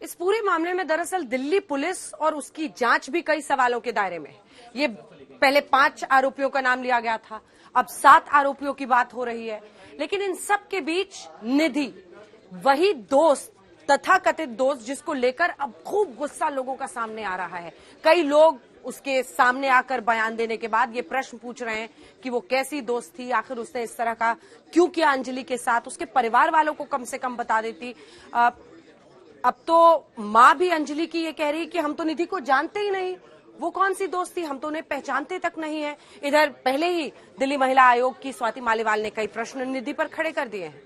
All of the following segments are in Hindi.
इस पूरे मामले में दरअसल दिल्ली पुलिस और उसकी जांच भी कई सवालों के दायरे में है। ये पहले 5 आरोपियों का नाम लिया गया था, अब 7 आरोपियों की बात हो रही है। लेकिन इन सब के बीच निधि, वही दोस्त, तथाकथित दोस्त, जिसको लेकर अब खूब गुस्सा लोगों का सामने आ रहा है। कई लोग उसके सामने आकर बयान देने के बाद ये प्रश्न पूछ रहे हैं कि वो कैसी दोस्त थी, आखिर उसने इस तरह का क्यों किया अंजलि के साथ। उसके परिवार वालों को कम से कम बता देती। अब तो मां भी अंजलि की ये कह रही कि हम तो निधि को जानते ही नहीं, वो कौन सी दोस्त थी, हम तो उन्हें पहचानते तक नहीं है। इधर पहले ही दिल्ली महिला आयोग की स्वाति मालीवाल ने कई प्रश्न निधि पर खड़े कर दिए हैं।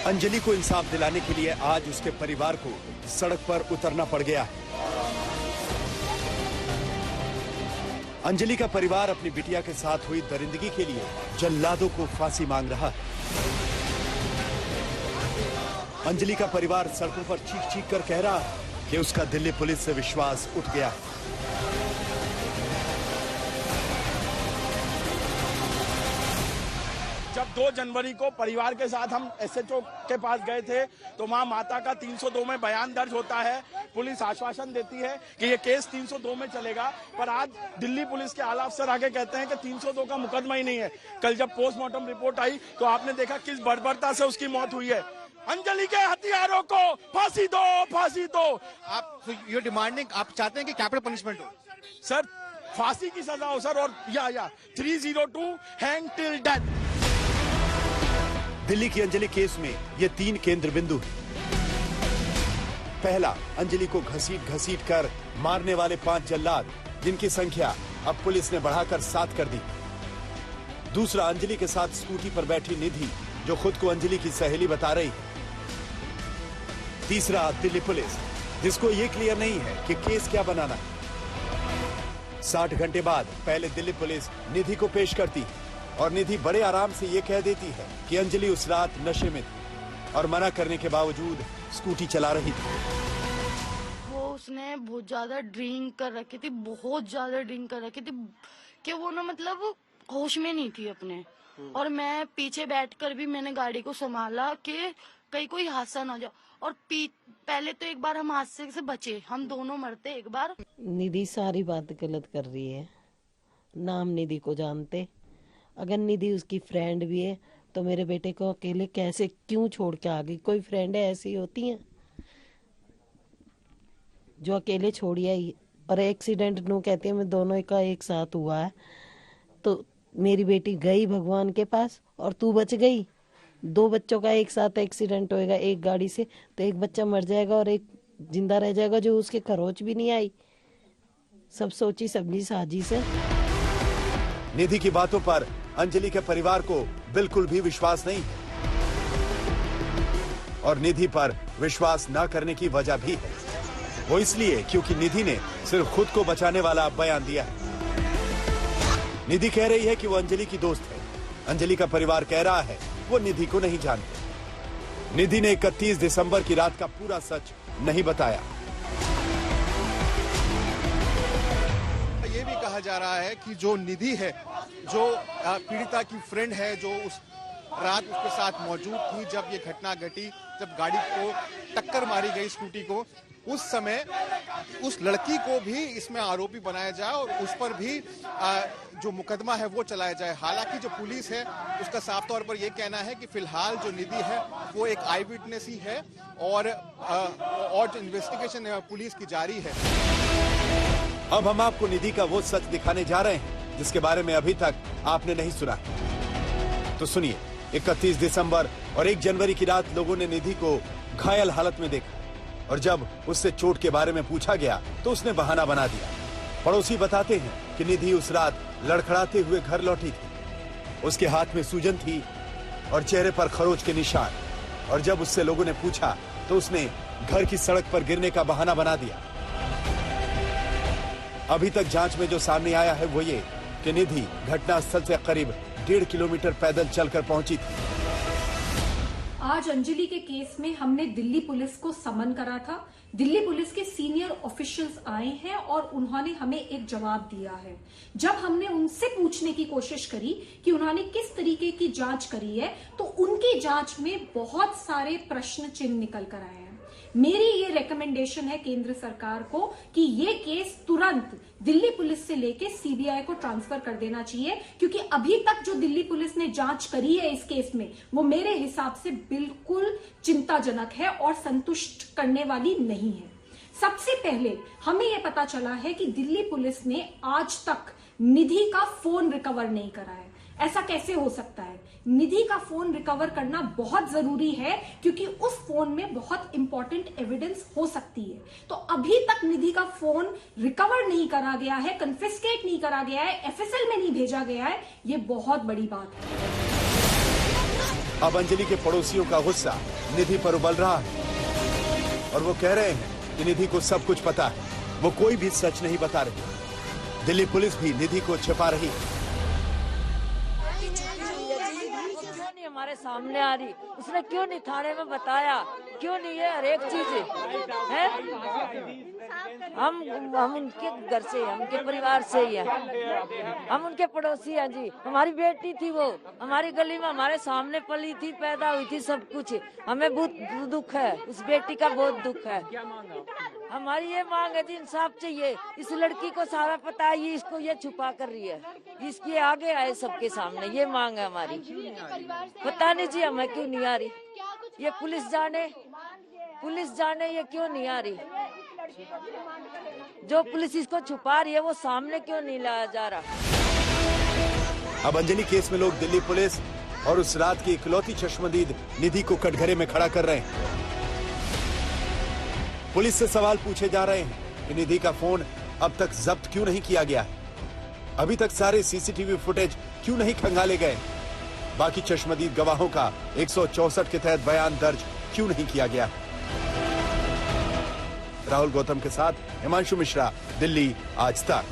अंजलि को इंसाफ दिलाने के लिए आज उसके परिवार को सड़क पर उतरना पड़ गया। अंजलि का परिवार अपनी बिटिया के साथ हुई दरिंदगी के लिए जल्लादों को फांसी मांग रहा है। अंजलि का परिवार सड़कों पर चीख चीख कर कह रहा है कि उसका दिल्ली पुलिस से विश्वास उठ गया। जब 2 जनवरी को परिवार के साथ हम एसएचओ के पास गए थे तो वहां माता का 302 में बयान दर्ज होता है। पुलिस आश्वासन देती है कि ये केस 302 में चलेगा, पर आज दिल्ली पुलिस के आला अफसर आगे कहते हैं कि 302 का मुकदमा ही नहीं है। कल जब पोस्टमार्टम रिपोर्ट आई तो आपने देखा किस बर्बरता से उसकी मौत हुई है। अंजलि के हथियारों को फांसी दो, फांसी दो। आप ये डिमांडिंग, आप चाहते हैं कि कैपिटल पनिशमेंट हो? सर, फांसी की सजा हो सर, और या 302 हैंग टिल डेथ। दिल्ली की अंजलि केस में ये 3 केंद्र बिंदु हैं। पहला, अंजलि को घसीट घसीट कर मारने वाले 5 जल्लाद, जिनकी संख्या अब पुलिस ने बढ़ाकर 7 कर दी। दूसरा, अंजलि के साथ स्कूटी पर बैठी निधि, जो खुद को अंजलि की सहेली बता रही। तीसरा, दिल्ली पुलिस, जिसको ये क्लियर नहीं है कि केस क्या बनाना है। 60 घंटे बाद पहले दिल्ली पुलिस निधि को पेश करती है और निधि बड़े आराम से ये कह देती है कि अंजलि उस रात नशे में थी और मना करने के बावजूद स्कूटी चला रही थी। वो उसने बहुत ज्यादा ड्रिंक कर रखी थी, बहुत ज्यादा ड्रिंक कर रखी थी कि वो ना मतलब होश में नहीं थी अपने। और मैं पीछे बैठकर भी मैंने गाड़ी को संभाला कि कहीं कोई हादसा ना हो जाए। और पहले तो एक बार हम हादसे से बचे, हम दोनों मरते एक बार। निधि सारी बात गलत कर रही है। नाम निधि को जानते, अगर निधि उसकी फ्रेंड भी है तो मेरे बेटे को अकेले कैसे क्यों छोड़ के आ गई? कोई फ्रेंड ऐसी होती हैं जो अकेले छोड़ी आई। और एक्सीडेंट नू कहती है मैं दोनों का एक साथ हुआ है, तो मेरी बेटी गई भगवान के पास और तू बच गई। 2 बच्चों का एक साथ एक्सीडेंट होएगा एक गाड़ी से, तो एक बच्चा मर जाएगा और एक जिंदा रह जाएगा जो उसके खरोच भी नहीं आई। सब सोची समझी साजिश है। निधि की बातों पर अंजलि के परिवार को बिल्कुल भी विश्वास नहीं है और निधि पर विश्वास न करने की वजह भी है। वो इसलिए क्योंकि निधि ने सिर्फ खुद को बचाने वाला बयान दिया है। निधि कह रही है कि वो अंजलि की दोस्त है। अंजलि का परिवार कह रहा है वो निधि को नहीं जानते। निधि ने 31 दिसंबर की रात का पूरा सच नहीं बताया। ये भी कहा जा रहा है कि जो निधि है, जो पीड़िता की फ्रेंड है, जो उस रात उसके साथ मौजूद थी जब ये घटना घटी, जब गाड़ी को टक्कर मारी गई स्कूटी को, उस समय उस लड़की को भी इसमें आरोपी बनाया जाए और उस पर भी जो मुकदमा है वो चलाया जाए। हालांकि जो पुलिस है उसका साफ तौर पर यह कहना है कि फिलहाल जो निधि है वो एक आई विटनेस ही है और जो इन्वेस्टिगेशन पुलिस की जारी है। अब हम आपको निधि का वो सच दिखाने जा रहे हैं जिसके बारे में अभी तक आपने नहीं सुना। तो सुनिए, 31 दिसंबर और 1 जनवरी की रात लोगों ने निधि को घायल हालत में देखा और जब उससे चोट के बारे में पूछा गया तो उसने बहाना बना दिया। पड़ोसी बताते हैं कि निधि उस रात लड़खड़ाते हुए घर लौटी थी। उसके हाथ में सूजन थी और चेहरे पर खरोच के निशान। और जब उससे लोगों ने पूछा तो उसने घर की सड़क पर गिरने का बहाना बना दिया। अभी तक जांच में जो सामने आया है वो ये कि निधि घटनास्थल से करीब 1.5 किलोमीटर पैदल चलकर पहुंची थी। आज अंजलि के केस में हमने दिल्ली पुलिस को समन करा था। दिल्ली पुलिस के सीनियर ऑफिशियल्स आए हैं और उन्होंने हमें एक जवाब दिया है। जब हमने उनसे पूछने की कोशिश करी कि उन्होंने किस तरीके की जांच करी है, तो उनकी जांच में बहुत सारे प्रश्न चिन्ह निकल कर आए हैं। मेरी ये रिकमेंडेशन है केंद्र सरकार को कि ये केस तुरंत दिल्ली पुलिस से लेके सीबीआई को ट्रांसफर कर देना चाहिए, क्योंकि अभी तक जो दिल्ली पुलिस ने जांच करी है इस केस में, वो मेरे हिसाब से बिल्कुल चिंताजनक है और संतुष्ट करने वाली नहीं है। सबसे पहले हमें यह पता चला है कि दिल्ली पुलिस ने आज तक निधि का फोन रिकवर नहीं करा है। ऐसा कैसे हो सकता है? निधि का फोन रिकवर करना बहुत जरूरी है, क्योंकि उस फोन में बहुत इंपॉर्टेंट एविडेंस हो सकती है। तो अभी तक निधि का फोन रिकवर नहीं करा गया है, कन्फिस्केट नहीं करा गया है, एफएसएल में नहीं भेजा गया है। ये बहुत बड़ी बात है। अब अंजलि के पड़ोसियों का गुस्सा निधि पर उबल रहा है और वो कह रहे हैं कि निधि को सब कुछ पता है, वो कोई भी सच नहीं बता रही। दिल्ली पुलिस भी निधि को छिपा रही है। हमारे सामने आ रही, उसने क्यों नहीं थाने में बताया, क्यों नहीं? है हर एक चीज है। हम उनके घर से, हम उनके परिवार से ही है, हम उनके पड़ोसी हैं जी। हमारी बेटी थी, वो हमारी गली में हमारे सामने पली थी, पैदा हुई थी, सब कुछ। हमें बहुत दुख है, उस बेटी का बहुत दुख है। हमारी ये मांग है जी, इंसाफ चाहिए। इस लड़की को सारा पता है, ये इसको ये छुपा कर रही है, इसके आगे आए सबके सामने। ये मांग है हमारी। पता नहीं जी हमें क्यों नहीं आ रही, ये पुलिस जाने ये क्यों नहीं आ रही। जो पुलिस इसको छुपा रही है वो सामने क्यों नहीं लाया जा रहा। अब अंजलि केस में लोग दिल्ली पुलिस और उस रात की इकलौती चश्मदीद निधि को कटघरे में खड़ा कर रहे हैं। पुलिस से सवाल पूछे जा रहे हैं कि निधि का फोन अब तक जब्त क्यों नहीं किया गया, अभी तक सारे सीसीटीवी फुटेज क्यों नहीं खंगाले गए, बाकी चश्मदीद गवाहों का 164 के तहत बयान दर्ज क्यों नहीं किया गया। राहुल गौतम के साथ हिमांशु मिश्रा, दिल्ली आज तक।